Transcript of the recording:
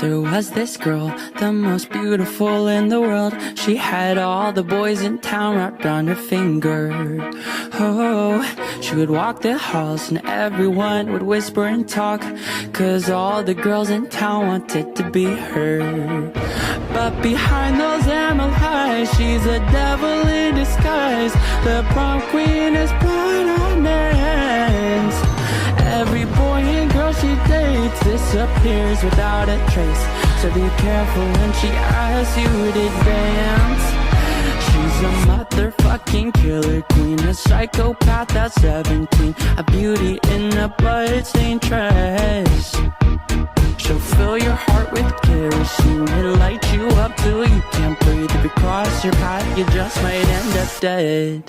There was this girl, the most beautiful in the world. She had all the boys in town wrapped around her finger. Oh, she would walk the halls and everyone would whisper and talk, 'cause all the girls in town wanted to be her. But behind those emerald eyes, she's a devil in disguise. The prom queen is blood on her hands. Every boy and girl she dates disappears without a trace, so be careful when she asks you to dance. She's a motherfucking killer queen, a psychopath at 17, a beauty in a bloodstained dress. She'll fill your heart with kerosene, it'll light you up till you can't breathe. If you cross your path, you just might end up dead.